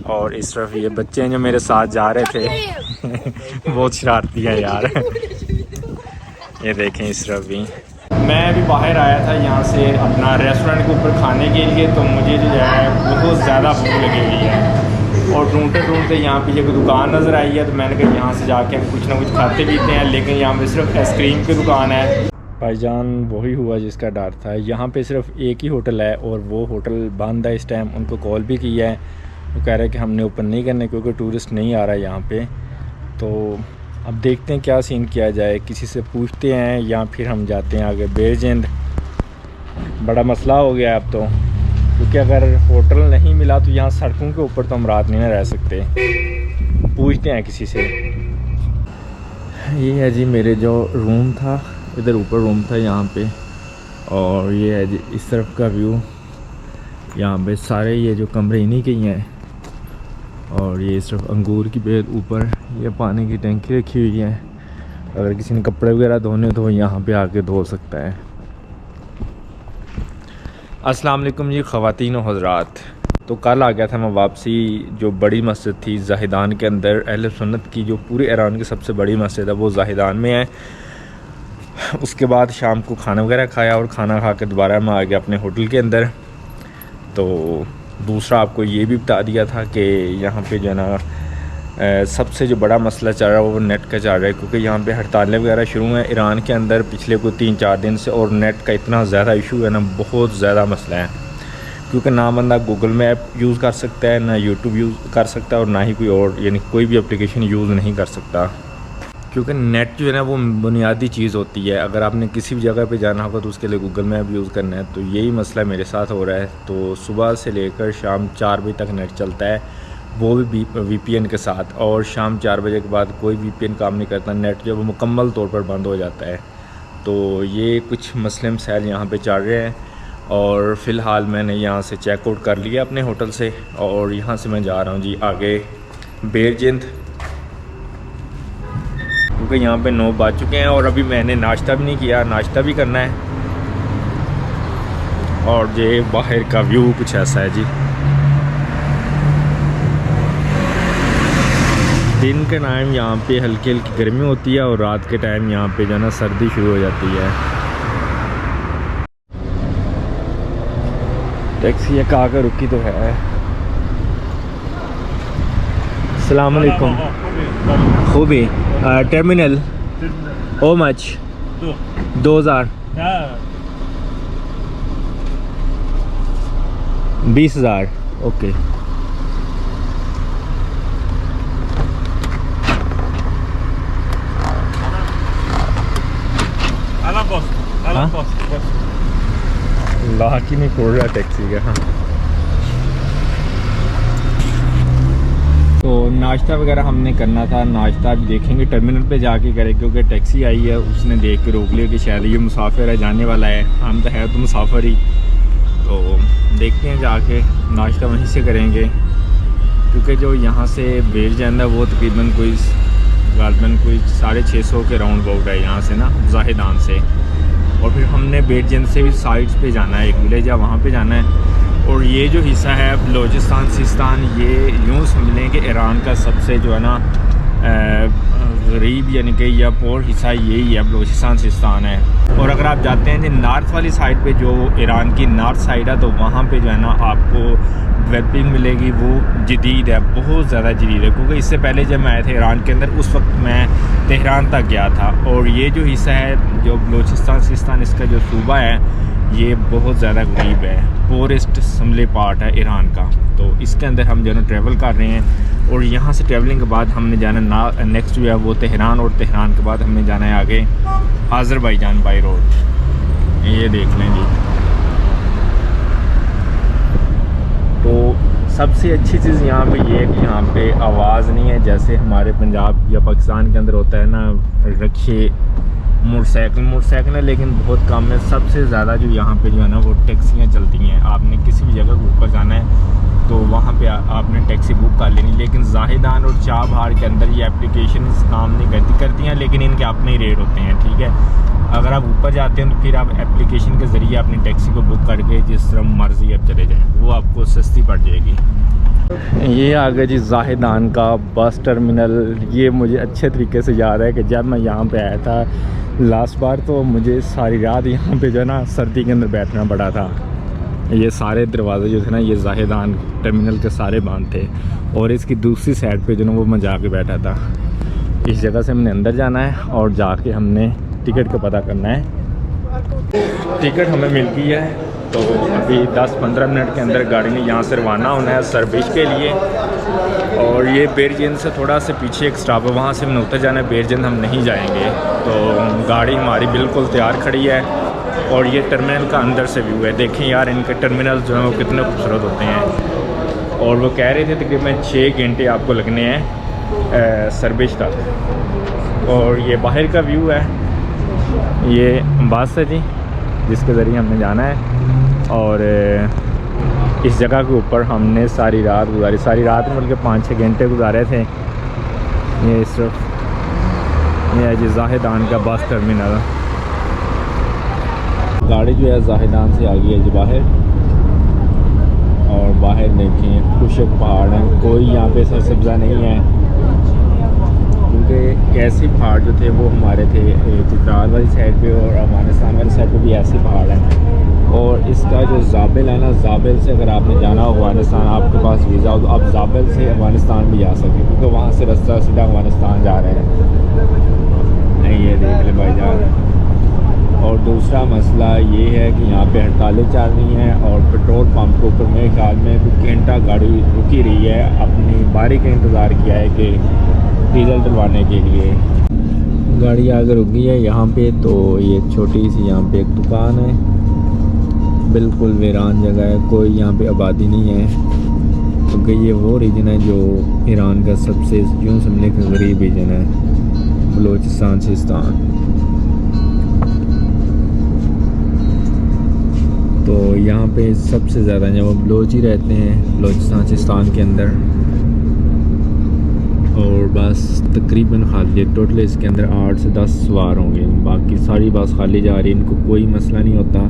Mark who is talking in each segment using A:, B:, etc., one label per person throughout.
A: और इस तरफ ये बच्चे हैं जो मेरे साथ जा रहे थे बहुत शरारती है यार। ये देखें इस तरफ भी। मैं अभी बाहर आया था यहाँ से अपना रेस्टोरेंट के ऊपर खाने के लिए, तो मुझे जो है बहुत ज़्यादा भूख लगी हुई है और ढूंढते यहाँ पे एक दुकान नज़र आई है, तो मैंने कहा यहाँ से जाके हम कुछ ना कुछ खाते पीते हैं। लेकिन यहाँ पे सिर्फ आइसक्रीम की दुकान है। भाईजान वही हुआ जिसका डर था। यहाँ पे सिर्फ एक ही होटल है और वो होटल बंद है इस टाइम। उनको कॉल भी किया है, वो कह रहे हैं कि हमने ओपन नहीं करने क्योंकि टूरिस्ट नहीं आ रहा है यहाँ पे। तो अब देखते हैं क्या सीन किया जाए, किसी से पूछते हैं या फिर हम जाते हैं आगे बेरजेंद। बड़ा मसला हो गया अब तो, क्योंकि अगर होटल नहीं मिला तो यहाँ सड़कों के ऊपर तो हम रात नहीं रह सकते। पूछते हैं किसी से। ये है जी मेरे जो रूम था, इधर ऊपर रूम था यहाँ पे, और ये है जी इस तरफ का व्यू। यहाँ पे सारे ये जो कमरे इन्हीं के ही हैं, और ये सिर्फ अंगूर की पेड़ ऊपर ये पानी की टंकी रखी हुई है। अगर किसी ने कपड़े वगैरह धोने तो यहाँ पे आके धो सकता है। अस्सलाम वालेकुम जी ख़वातीन और हज़रात। तो कल आ गया था मैं वापसी। जो बड़ी मस्जिद थी ज़ाहिदान के अंदर, अहले सुन्नत की जो पूरे ईरान की सबसे बड़ी मस्जिद है वो ज़ाहिदान में है। उसके बाद शाम को खाना वगैरह खाया और खाना खा के दोबारा मैं आ गया अपने होटल के अंदर। तो दूसरा आपको ये भी बता दिया था कि यहाँ पे जो है ना सबसे जो बड़ा मसला चल रहा है वो नेट का चल रहा है, क्योंकि यहाँ पे हड़तालें वगैरह शुरू हैं ईरान के अंदर पिछले कोई 3-4 दिन से, और नेट का इतना ज़्यादा इशू है ना, बहुत ज़्यादा मसला है। क्योंकि ना बंदा गूगल मैप यूज़ कर सकता है, ना यूट्यूब यूज़ कर सकता है, और ना ही कोई और यानी कोई भी एप्लीकेशन यूज़ नहीं कर सकता। क्योंकि नेट जो है ना वो बुनियादी चीज़ होती है। अगर आपने किसी भी जगह पे जाना होगा तो उसके लिए गूगल मैप यूज़ करना है। तो यही मसला मेरे साथ हो रहा है। तो सुबह से लेकर शाम 4 बजे तक नेट चलता है, वो भी VPN के साथ, और शाम 4 बजे के बाद कोई VPN काम नहीं करता। नेट जो है वो मुकम्मल तौर पर बंद हो जाता है। तो ये कुछ मसले मसाइल यहाँ पर चल रहे हैं, और फ़िलहाल मैंने यहाँ से चेकआउट कर लिया अपने होटल से, और यहाँ से मैं जा रहा हूँ जी आगे बेरजेंद, क्योंकि यहाँ पे 9 बज चुके हैं और अभी मैंने नाश्ता भी नहीं किया। नाश्ता भी करना है। और ये बाहर का व्यू कुछ ऐसा है जी। दिन के टाइम यहाँ पे हल्की हल्की गर्मी होती है, और रात के टाइम यहाँ पे जो है ना सर्दी शुरू हो जाती है। टैक्सी एक आकर रुकी तो है। अस्सलाम वालेकुम। खूबी टर्मिनल हो मच 2000 20,000 ओके। अल्लाह की नहीं खोल रहा टैक्सी का। हाँ, तो नाश्ता वगैरह हमने करना था। नाश्ता भी देखेंगे टर्मिनल पे जाके करें, क्योंकि टैक्सी आई है उसने देख के रोक लिया कि शायद ये मुसाफिर है, जाने वाला है। हम तो है तो मुसाफिर ही। तो देखते हैं जाके नाश्ता वहीं से करेंगे, क्योंकि जो यहाँ से बेरजेंद है वो तकरीबन कोई 650 के राउंड अबाउट है यहाँ से ना, ज़ाहिदान से। और फिर हमने बेरजेंद से भी साइड्स पे जाना है, एक विलेज है वहाँ पे जाना है। और ये जो हिस्सा है बलोचिस्तान सिस्तान, ये यूँ समझ लें कि ईरान का सबसे जो है ना गरीब यानी कि या पोर हिस्सा यही है, बलोचिस्तान सिस्तान है। और अगर आप जाते हैं जो नॉर्थ वाली साइड पे, जो ईरान की नॉर्थ साइड है, तो वहाँ पे जो है ना आपको डेवलपिंग मिलेगी, वो जदीद है, बहुत ज़्यादा जदीद है। क्योंकि इससे पहले जब मैं आए थे ईरान के अंदर, उस वक्त मैं तेहरान तक गया था। और ये जो हिस्सा है जो बलोचिस्तान सिस्तान, इसका जो सूबा है ये बहुत ज़्यादा गरीब है, पोरेस्ट समले पार्ट है ईरान का। तो इसके अंदर हम जो है ना ट्रैवल कर रहे हैं, और यहाँ से ट्रैवलिंग के बाद हमने जाना नेक्स्ट जो है वो तेहरान, और तेहरान के बाद हमने जाना है आगे आज़रबाईजान बाई रोड। ये देख लें जी। तो सबसे अच्छी चीज़ यहाँ पे ये है कि यहाँ पे आवाज़ नहीं है, जैसे हमारे पंजाब या पाकिस्तान के अंदर होता है ना रखिए मोटरसाइकिल है, लेकिन बहुत कम है। सबसे ज़्यादा जो यहाँ पे जो है ना वो टैक्सियाँ चलती हैं। आपने किसी भी जगह ऊपर जाना है तो वहाँ पे आपने टैक्सी बुक कर लेनी। लेकिन ज़ाहिदान और चाबहार के अंदर ये एप्लीकेशन काम नहीं करती हैं, लेकिन इनके अपने ही रेट होते हैं, ठीक है। अगर आप ऊपर जाते हैं तो फिर आप एप्लीकेशन के ज़रिए अपनी टैक्सी को बुक करके जिस तरह मर्ज़ी आप चले जाएँ, वो आपको सस्ती पड़ जाएगी। ये आ गया जी जाहिदान का बस टर्मिनल। ये मुझे अच्छे तरीके से याद है कि जब मैं यहाँ पे आया था लास्ट बार तो मुझे सारी रात यहाँ पे जो है ना सर्दी के अंदर बैठना पड़ा था। ये सारे दरवाजे जो थे ना ये जाहिदान टर्मिनल के सारे बंद थे और इसकी दूसरी साइड पे जो ना वो मैं जाके बैठा था। इस जगह से हमने अंदर जाना है और जाके हमने टिकट का पता करना है। टिकट हमें मिल गई है तो अभी 10-15 मिनट के अंदर गाड़ी ने यहाँ से रवाना होना है सर्विस के लिए। और ये बेरजंद से थोड़ा से पीछे एक स्टॉप है, वहाँ से हमने उतर जाना है। बेरजंद हम नहीं जाएंगे। तो गाड़ी हमारी बिल्कुल तैयार खड़ी है और ये टर्मिनल का अंदर से व्यू है। देखें यार इनके टर्मिनल जो हैं वो कितने खूबसूरत होते हैं। और वो कह रहे थे तकरीबन 6 घंटे आपको लगने हैं सर्विस तक। और ये बाहर का व्यू है, ये बस है जी जिसके ज़रिए हमने जाना है। और इस जगह के ऊपर हमने सारी रात गुजारी, सारी रात में बल्कि 5-6 घंटे गुजारे थे। ये सिर्फ ये है जी जाहिदान का बस टर्मिनल। गाड़ी जो है जाहिदान से आ गई है जी बाहर। और बाहर देखें खुशक पहाड़ हैं, कोई यहाँ पे सरसब्जा नहीं है क्योंकि ऐसे पहाड़ जो थे वो हमारे थे चित्राल वाली साइड पे और अफगानिस्तान वाली साइड पे भी ऐसे पहाड़ हैं। और इसका जो जाबिल है ना, जाबिल से अगर आपने जाना हो अफगानिस्तान, आपके पास वीज़ा हो तो आप जाबिल से अफगानिस्तान भी जा सकते क्योंकि वहाँ से रास्ता सीधा अफगानिस्तान जा रहे हैं। नहीं ये देख ले भाईजान। और दूसरा मसला ये है कि यहाँ पे हड़तालें चल रही हैं और पेट्रोल पंप के ऊपर मेरे ख्याल में कुछ घंटा गाड़ी रुकी रही है, अपनी बारी का इंतज़ार किया है कि डीजल डलवाने के लिए। गाड़ी आगे रुक गई है यहाँ पे। तो ये छोटी सी यहाँ पे एक दुकान है, बिल्कुल वीरान जगह है, कोई यहाँ पे आबादी नहीं है क्योंकि ये वो रीजन है जो ईरान का सबसे यूँ समझने का गरीब रीजन है, बलूचिस्तान सिस्तान। तो यहाँ पे सबसे ज़्यादा जो बलोच ही रहते हैं बलूचिस्तान सिस्तान के अंदर। और बस तकरीबन खाली है, टोटल इसके अंदर 8 से 10 सवार होंगे, बाकी सारी बस खाली जा रही है। इनको कोई मसला नहीं होता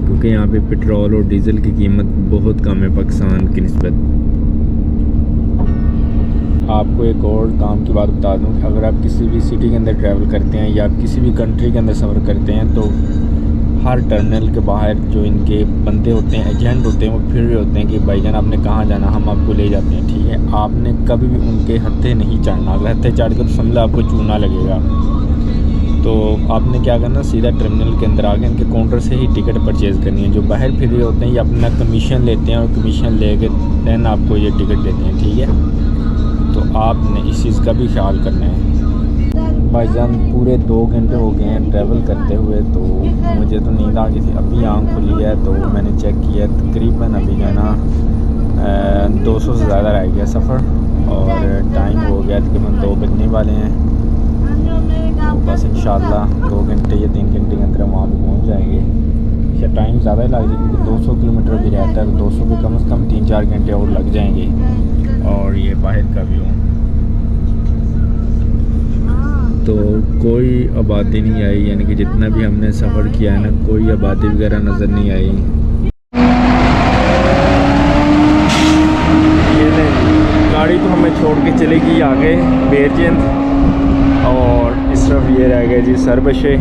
A: क्योंकि यहाँ पे पेट्रोल और डीज़ल की कीमत बहुत कम है पाकिस्तान की निस्बत। आपको एक और काम की बात बता दूँ कि अगर आप किसी भी सिटी के अंदर ट्रैवल करते हैं या आप किसी भी कंट्री के अंदर सफ़र करते हैं तो हर टर्मिनल के बाहर जो इनके बंदे होते हैं, एजेंट होते हैं, वो फिर रहे होते हैं कि भाईजान आपने कहाँ जाना, हम आपको ले जाते हैं। ठीक है, आपने कभी भी उनके हत्थे नहीं चढ़ना। अगर हत्थे चढ़ कर तो समझा आपको चूना लगेगा। तो आपने क्या करना, सीधा टर्मिनल के अंदर आके इनके काउंटर से ही टिकट परचेज़ करनी है। जो बाहर फिर रहे होते हैं ये अपना कमीशन लेते हैं और कमीशन ले कर दैन आपको ये टिकट देते हैं। ठीक है, तो आपने इस चीज़ का भी ख्याल करना है। भाईजान पूरे 2 घंटे हो गए हैं ट्रैवल करते हुए, तो मुझे तो नींद आ गई थी। अभी आँख खुली है तो मैंने चेक किया, तकरीबन अभी जो है ना 200 से ज़्यादा रह गया सफ़र और टाइम हो गया तकरीबन 2 बजने वाले हैं। तो बस इंशाल्लाह 2 घंटे या 3 घंटे के अंदर वहाँ पर पहुँच जाएंगे। या टाइम ज़्यादा लग जाएगा क्योंकि 200 किलोमीटर भी रहता है, तो 200 भी कम से कम 3-4 घंटे और लग जाएंगे। और ये बाहर का व्यू, तो कोई आबादी नहीं आई, यानी कि जितना भी हमने सफ़र किया है ना कोई आबादी वगैरह नज़र नहीं आई। ये गाड़ी तो हमें छोड़ के चलेगी आगे बेरजंद और इस तरफ ये रह गए जी सरबशे।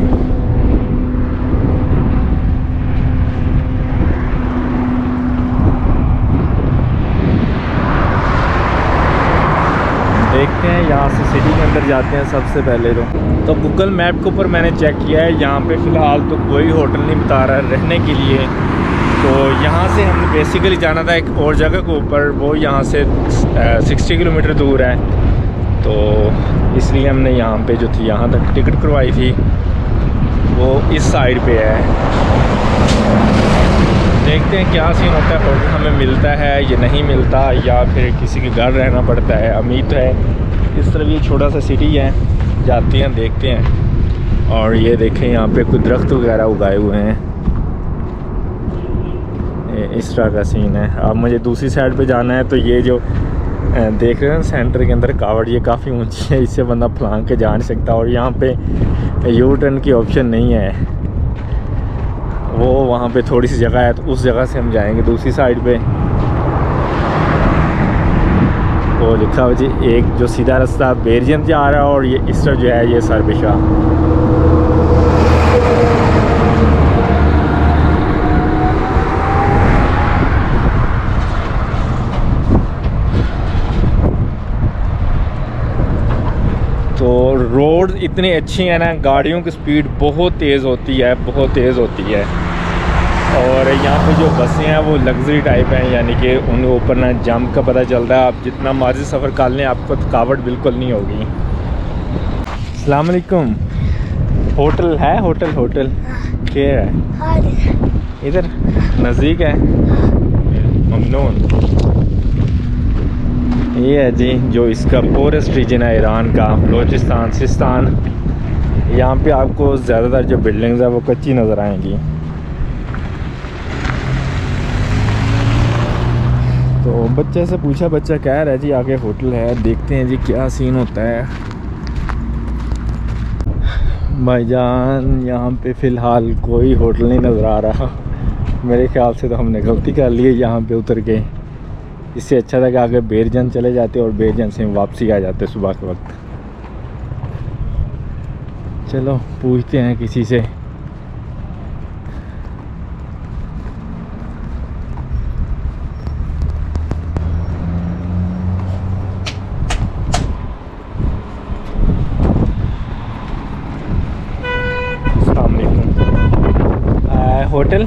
A: देखते हैं यहाँ से सिटी के अंदर जाते हैं सबसे पहले। तो गूगल मैप के ऊपर मैंने चेक किया है, यहाँ पे फ़िलहाल तो कोई होटल नहीं बता रहा है रहने के लिए। तो यहाँ से हमने बेसिकली जाना था एक और जगह के ऊपर, वो यहाँ से 60 किलोमीटर दूर है। तो इसलिए हमने यहाँ पे जो थी यहाँ तक टिकट करवाई थी वो इस साइड पे है। देखते हैं क्या सीन होता है, होटल हमें मिलता है या नहीं मिलता या फिर किसी के घर रहना पड़ता है। उम्मीद है इस तरफ ये छोटा सा सिटी है, जाते हैं देखते हैं। और ये देखें यहाँ पे कुछ दरख्त वगैरह उगाए हुए हैं, इस तरह का सीन है। अब मुझे दूसरी साइड पे जाना है, तो ये जो देख रहे हैं सेंटर के अंदर कावड़, ये काफ़ी ऊंची है, इससे बंदा फलांग के जा नहीं सकता। और यहाँ पे यू टर्न की ऑप्शन नहीं है, वो वहाँ पे थोड़ी सी जगह है, तो उस जगह से हम जाएंगे दूसरी साइड पे। वो लिखा हुआ जी एक जो सीधा रास्ता बेरजन जा रहा है और ये इस तरफ जो है ये सरबिशा। तो रोड इतनी अच्छी है ना, गाड़ियों की स्पीड बहुत तेज़ होती है, बहुत तेज़ होती है। और यहाँ पे जो बसें हैं वो लग्जरी टाइप हैं, यानी कि उनके ऊपर ना जंप का पता चलता है। आप जितना मर्जी सफ़र कर लें आपको थकावट बिल्कुल नहीं होगी। अस्सलाम वालेकुम। होटल है? होटल क्या है इधर नज़दीक है? ममनून। ये है जी जो इसका पोरेस्ट रीजन है ईरान का, बलोचिस्तान, सिस्तान। यहाँ पे आपको ज़्यादातर जो बिल्डिंग्स है वो कच्ची नज़र आएंगी। तो बच्चे से पूछा, बच्चा कह रहा है जी आगे होटल है, देखते हैं जी क्या सीन होता है। भाईजान यहाँ पे फ़िलहाल कोई होटल नहीं नज़र आ रहा। मेरे ख्याल से तो हमने गलती कर ली है यहाँ पे उतर के। इससे अच्छा था कि आगे बेरजन चले जाते और बेरजन से वापसी आ जाते सुबह के वक्त। चलो पूछते हैं किसी से। अस्सलाम वालेकुम। होटल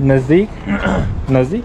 A: नज़दीक नज़दीक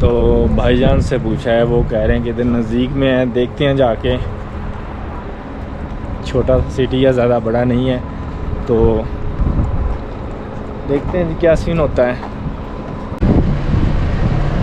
A: तो भाईजान से पूछा है, वो कह रहे हैं कि इधर नज़दीक में है, देखते हैं जाके। छोटा सिटी है, ज़्यादा बड़ा नहीं है, तो देखते हैं क्या सीन होता है।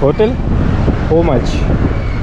A: Hotel how much?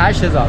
B: 8000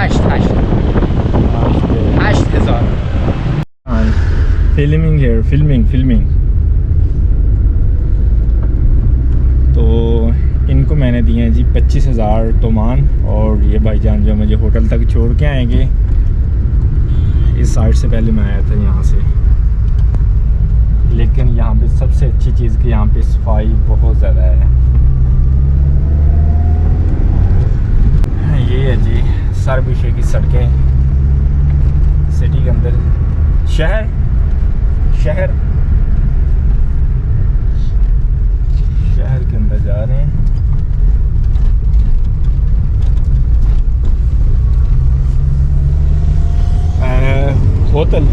B: 8000
A: filming here filming. तो इनको मैंने दिए हैं जी 25,000 तोमान। और ये भाईजान जो मुझे होटल तक छोड़ के आएंगे। इस साइड से पहले मैं आया था यहाँ से, लेकिन यहाँ पे सबसे अच्छी चीज़ कि यहाँ पे सफाई बहुत ज़्यादा है। ये है जी सरबिशे की सड़कें, सिटी के अंदर शहर के अंदर जा रहे हैं। होटल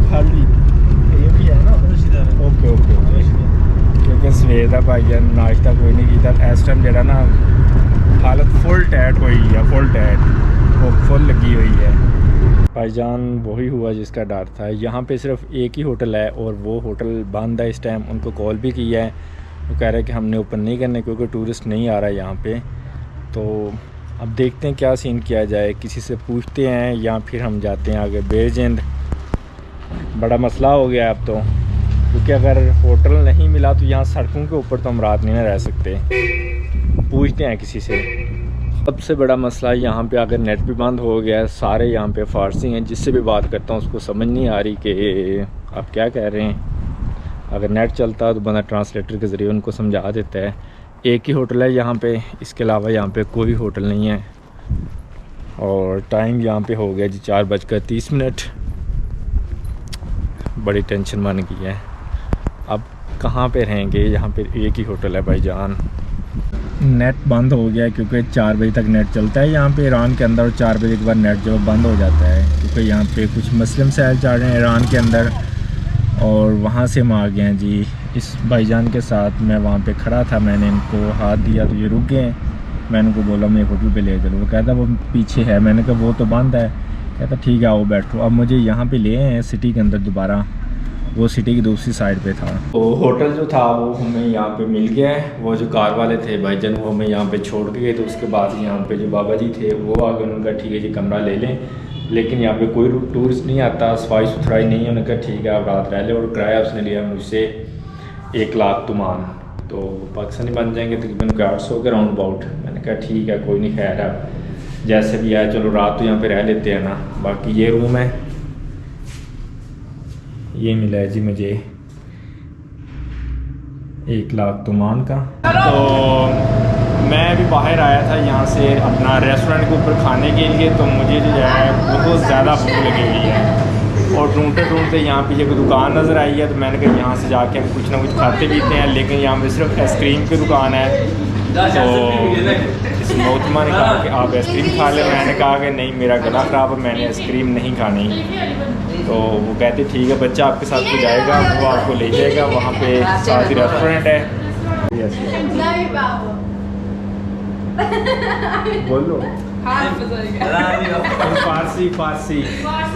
A: खाली ये भी है ना? ओके क्योंकि सवेर का भाई नाश्ता कोई नहीं किया। इस टाइम जरा ना हालत फुल टैट हुई है, वो फुल लगी हुई है। भाईजान वही हुआ जिसका डर था। यहाँ पे सिर्फ एक ही होटल है और वो होटल बंद है इस टाइम। उनको कॉल भी किया है, वो कह रहे हैं कि हमने ओपन नहीं करने क्योंकि टूरिस्ट नहीं आ रहा है यहाँ पे। तो अब देखते हैं क्या सीन किया जाए, किसी से पूछते हैं या फिर हम जाते हैं आगे बेरजंद। बड़ा मसला हो गया अब तो, क्योंकि अगर होटल नहीं मिला तो यहाँ सड़कों के ऊपर तो हम रात नहीं रह सकते। पूछते हैं किसी से। सबसे बड़ा मसला यहाँ पे अगर नेट भी बंद हो गया है, सारे यहाँ पे फारसी हैं, जिससे भी बात करता हूँ उसको समझ नहीं आ रही कि आप क्या कह रहे हैं। अगर नेट चलता तो बंदा ट्रांसलेटर के ज़रिए उनको समझा देता है। एक ही होटल है यहाँ पे, इसके अलावा यहाँ पे कोई होटल नहीं है। और टाइम यहाँ पे हो गया जी 4:30। बड़ी टेंशन बन गई है। अब कहाँ पे रहेंगे? यहाँ पे एक ही होटल है भाईजान। नेट बंद हो गया क्योंकि 4 बजे तक नेट चलता है यहाँ पे ईरान के अंदर, और 4 बजे के बाद नेट जो बंद हो जाता है, क्योंकि यहाँ पे कुछ मुस्लिम सहल चल रहे हैं ईरान के अंदर। और वहाँ से हम आ गए हैं जी इस भाईजान के साथ। मैं वहाँ पे खड़ा था, मैंने इनको हाथ दिया तो ये रुक गए। मैंने उनको बोला मैं होटल पे ले चलो, वो कहता वो पीछे है। मैंने कहा वो तो बंद है। कहता ठीक है आओ बैठो। अब मुझे यहाँ पे ले आए हैं सिटी के अंदर दोबारा, वो सिटी की दूसरी साइड पे था। तो होटल जो था वो हमें यहाँ पे मिल गया है। वो जो कार वाले थे भाईजान वो हमें यहाँ पे छोड़ के गए। तो उसके बाद यहाँ पे जो बाबा जी थे वो आगे, उनका ठीक है जी कमरा ले लें। लेकिन यहाँ पे कोई टूरिस्ट नहीं आता, सफाई सुथराई नहीं है। उन्होंने कहा ठीक है आप रात रह ले, और किराया उसने लिया मुझसे 1 लाख तुमान, तो पाकिस्तानी बन जाएंगे तकरीबन 800 के राउंड अबाउट। मैंने कहा ठीक है कोई नहीं, खैर है जैसे भी आए, चलो रात तो यहाँ पे रह लेते हैं ना। बाकी ये रूम है, ये मिला है जी मुझे 1 लाख तुमान का। तो मैं अभी बाहर आया था यहाँ से अपना रेस्टोरेंट के ऊपर खाने के लिए, तो मुझे जो है बहुत ज़्यादा भूख लगी हुई है, और ढूंढते ढूंढते यहाँ पे एक दुकान नज़र आई है। तो मैंने कहा यहाँ से जाके हम कुछ ना कुछ खाते पीते हैं, लेकिन यहाँ पे सिर्फ आइसक्रीम की दुकान है। तो इस मोहतमा ने कहा कि आप आइसक्रीम खा लें। मैंने कहा कि नहीं मेरा गला ख़राब है, मैंने आइसक्रीम नहीं खानी। तो वो कहते ठीक है बच्चा आपके साथ को जाएगा, वो आपको ले जाएगा, वहाँ पे साथ ही रेस्टोरेंट है। बोलो फारसी फारसी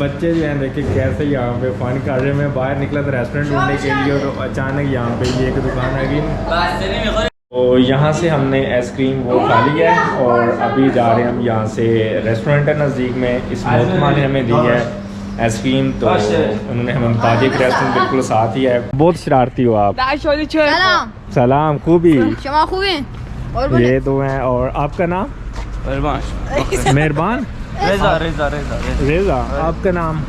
A: बच्चे जो हैं देखिए कैसे यहाँ पे फ़न कर रहे हैं। मैं बाहर निकला था रेस्टोरेंट ढूंढने के लिए, और अचानक यहाँ पे ये एक दुकान आ गई। तो यहाँ से हमने आइसक्रीम वो खा लिया है, और अभी जा रहे हैं हम यहाँ से रेस्टोरेंट है नज़दीक में। इस मोहतमा ने हमें दी है आइसक्रीम, तो उन्होंने हमें बता दिया कि रेस्टोरेंट बिल्कुल साथ ही है। बहुत शरारती हो आप।
C: सलाम
A: सलाम खूबी,
C: शमा खूबी। और
A: ये तो हैं। और आपका नाम? मेहरबान
D: रेजा रेजा रेजा
A: रेजा। आपका नाम?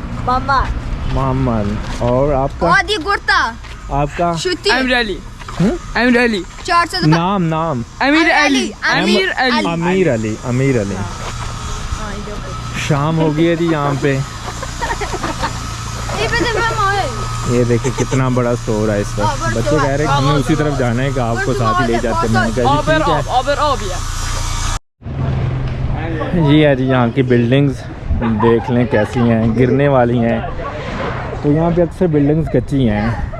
A: मोहम्मद। और आपका?
C: आदि गुर्ता।
A: आपका?
C: शुति।
E: अमीर अली। अमीर अली।
C: 400
A: नाम नाम?
E: अमीर अली। अमीर अली।
A: अमीर अली। अमीर अली। शाम हो गई है जी यहाँ पे। ये देखिए कितना बड़ा स्टोर है इस वक्त। बच्चे कह रहे हैं कि हमें उसी तरफ जाना है कि आपको साथ ही ले जाते हैं। मैंने कहा जी ठीक है। ये है जी यहाँ की बिल्डिंग्स, देख लें कैसी हैं, गिरने वाली हैं। तो यहाँ पे अक्सर बिल्डिंग्स कच्ची हैं।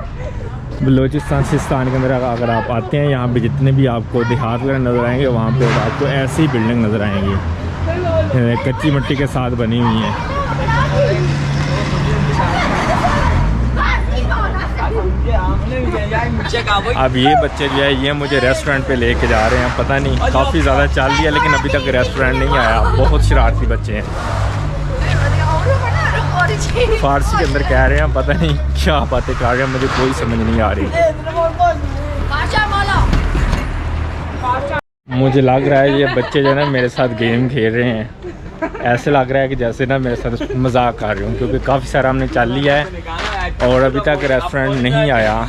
A: बलूचिस्तान सिस्तान के अंदर अगर आप आते हैं, यहाँ पे जितने भी आपको देहात वगैरह नज़र आएंगे, वहाँ पे आपको ऐसी बिल्डिंग नज़र आएंगी, कच्ची मिट्टी के साथ बनी हुई हैं। अब ये बच्चे जो है ये मुझे रेस्टोरेंट पे लेके जा रहे हैं। पता नहीं काफ़ी ज़्यादा चल दिया, लेकिन अभी तक रेस्टोरेंट नहीं आया। बहुत शरारती बच्चे हैं। फारसी के अंदर कह रहे हैं, पता नहीं क्या बातें कर रहे हैं, मुझे कोई समझ नहीं आ रही। मुझे लग रहा है ये बच्चे जो है ना मेरे साथ गेम खेल रहे हैं। ऐसे लग रहा है कि जैसे ना मेरे साथ मजाक कर रहे हूँ, क्योंकि काफ़ी सारा हमने चल लिया है और अभी तक रेस्टोरेंट नहीं आया।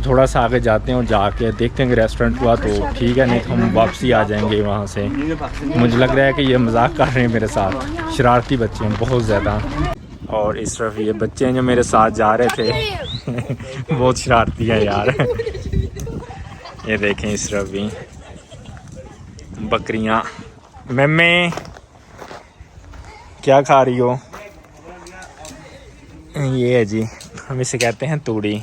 A: थोड़ा सा आगे जाते हैं और जाके देखते हैं कि रेस्टोरेंट हुआ तो ठीक है, नहीं तो हम वापसी आ जाएंगे वहाँ से। मुझे लग रहा है कि ये मजाक कर रहे हैं मेरे साथ। शरारती बच्चे हैं बहुत ज़्यादा। और इस तरफ ये बच्चे हैं जो मेरे साथ जा रहे थे बहुत शरारती है यार। ये देखें इस तरफ भी बकरियाँ। मम्मी क्या खा रही हो? ये है जी, हम इसे कहते हैं तूड़ी।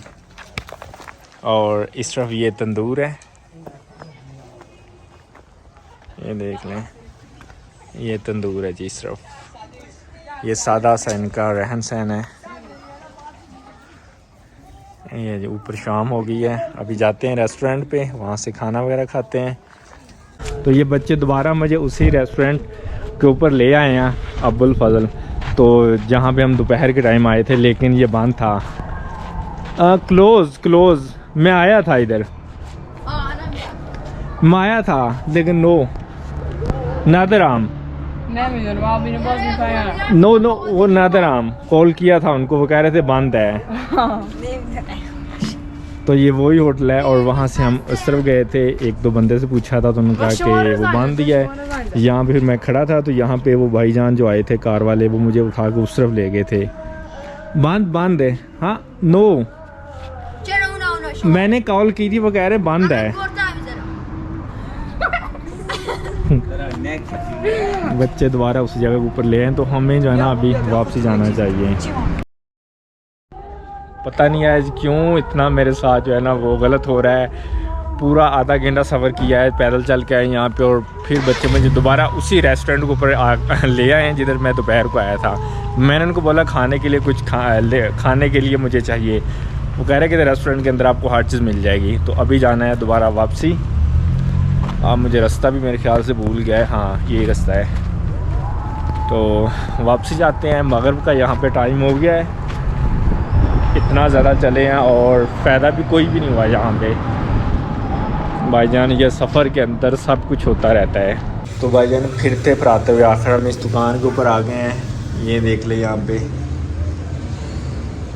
A: और इस तरफ ये तंदूर है, ये देख लें, ये तंदूर है जी इस तरफ। ये सादा सा इनका रहन सहन है। ये जी ऊपर शाम हो गई है, अभी जाते हैं रेस्टोरेंट पे, वहाँ से खाना वगैरह खाते हैं। तो ये बच्चे दोबारा मुझे उसी रेस्टोरेंट के ऊपर ले आए हैं, अब्बुल फजल, तो जहाँ पे हम दोपहर के टाइम आए थे, लेकिन ये बंद था। क्लोज मैं आया था इधर, मैं आया था लेकिन नो नादराम नो वो नादराम कॉल किया था उनको, वो कह रहे थे बंद है। तो ये वही होटल है, और वहाँ से हम उस तरफ गए थे। एक दो बंदे से पूछा था तो उन्होंने कहा कि वो बांध दिया है। यहाँ पे फिर मैं खड़ा था तो यहाँ पे वो भाईजान जो आए थे कार वाले, वो मुझे उठा के उस तरफ ले गए थे। बांध है। हाँ नो मैंने कॉल की थी, वो कह रहे बंद है। बच्चे दोबारा उस जगह के ऊपर ले आए, तो हमें जो है ना अभी वापसी जाना चाहिए। पता नहीं आज क्यों इतना मेरे साथ जो है ना वो गलत हो रहा है। पूरा आधा घंटा सफ़र किया है, पैदल चल के आए यहाँ पे, और फिर बच्चे मुझे दोबारा उसी रेस्टोरेंट के ऊपर ले आए हैं जिधर मैं दोपहर को आया था। मैंने उनको बोला खाने के लिए कुछ खाने के लिए मुझे चाहिए, वो कह रहे कि रेस्टोरेंट के अंदर आपको हर चीज़ मिल जाएगी। तो अभी जाना है दोबारा वापसी। अब मुझे रास्ता भी मेरे ख्याल से भूल गया है, हाँ ये रास्ता है। तो वापसी जाते हैं। मगरिब का यहाँ पे टाइम हो गया है, इतना ज़्यादा चले हैं और फ़ायदा भी कोई भी नहीं हुआ यहाँ पे। भाईजान ये सफ़र के अंदर सब कुछ होता रहता है। तो भाईजान फिरते फराते हुए आखिर हम इस दुकान के ऊपर आ गए हैं। ये देख ले यहाँ पे,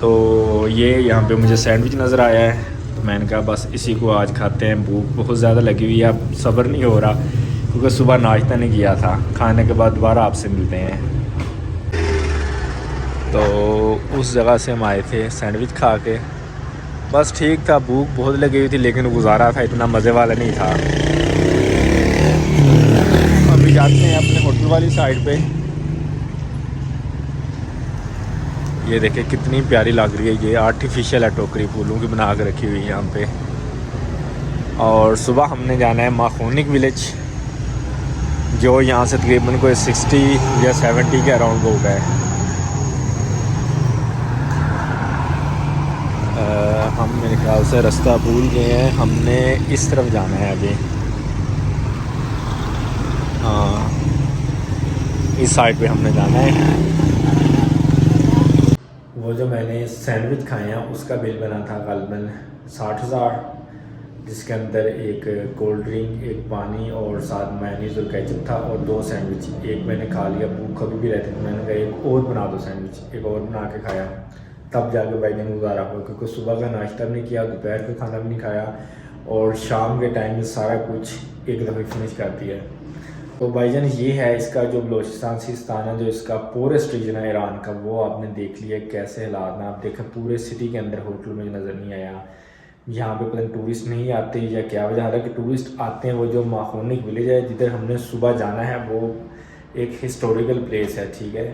A: तो ये यहाँ पे मुझे सैंडविच नज़र आया है, तो मैंने कहा बस इसी को आज खाते हैं। भूख बहुत ज़्यादा लगी हुई है, अब सब्र नहीं हो रहा क्योंकि सुबह नाश्ता नहीं किया था। खाने के बाद दोबारा आपसे मिलते हैं। तो उस जगह से हम आए थे सैंडविच खा के, बस ठीक था। भूख बहुत लगी हुई थी लेकिन गुजारा था, इतना मज़े वाला नहीं था। अभी जाते हैं अपने होटल वाली साइड पे। ये देखिए कितनी प्यारी लग रही है, ये आर्टिफिशियल है, टोकरी फूलों की बना के रखी हुई है यहाँ पे। और सुबह हमने जाना है माखोनिक विलेज, जो यहाँ से तकरीबन कोई 60 या 70 के अराउंड होगा है। हम मेरे ख्याल से रास्ता भूल गए हैं, हमने इस तरफ जाना है अभी। हाँ इस साइड पे हमने जाना है। वो जो मैंने सैंडविच खाए हैं उसका बिल बना था गलबन 60,000, जिसके अंदर एक कोल्ड ड्रिंक, एक पानी और साथ मेयोनीज़ और केचप था और 2 सैंडविच। एक मैंने खा लिया, भूख अभी भी रहती, तो मैंने कहा एक और बना दो सैंडविच। एक और बना के खाया, तब जाके भाई दिन गुजारा हुआ क्योंकि सुबह का नाश्ता भी नहीं किया, दोपहर का खाना भी नहीं खाया और शाम के टाइम में सारा कुछ एक दफ़े फिनिश कर दिया। तो भाईजान ये है इसका जो बलोचिस्तान सिस्तान है, जो इसका पोरेस्ट रीजन है ईरान का, वो आपने देख लिया कैसे हालात में। आप देखें पूरे सिटी के अंदर होटल में नज़र नहीं आया। यहाँ पे पता नहीं टूरिस्ट नहीं आते या क्या वजह, हालांकि टूरिस्ट आते हैं। वो जो माखोनिक विलेज है जिधर हमने सुबह जाना है, वो एक हिस्टोरिकल प्लेस है, ठीक है।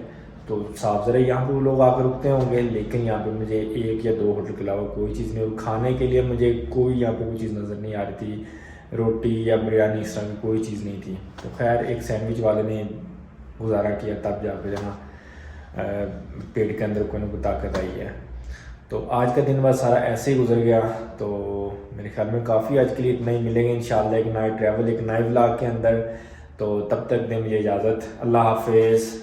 A: तो साफ ज़रा यहाँ पे वो लोग आकर रुकते होंगे, लेकिन यहाँ पे मुझे 1 या 2 होटल के अलावा कोई चीज़ नहीं, और खाने के लिए मुझे कोई यहाँ पे कोई चीज़ नज़र नहीं आ रही थी, रोटी या बिरयानी इस तरह की कोई चीज़ नहीं थी। तो खैर एक सैंडविच वाले ने गुजारा किया, तब जाकर जो ना पेट के अंदर कोई ना कोई ताकत आई है। तो आज का दिन बस सारा ऐसे ही गुजर गया। तो मेरे ख्याल में काफ़ी आज के लिए इतना ही, मिलेंगे इंशाल्लाह एक नए ट्रैवल, एक नए व्लॉग के अंदर। तो तब तक दें मुझे इजाज़त, अल्लाह हाफिज़।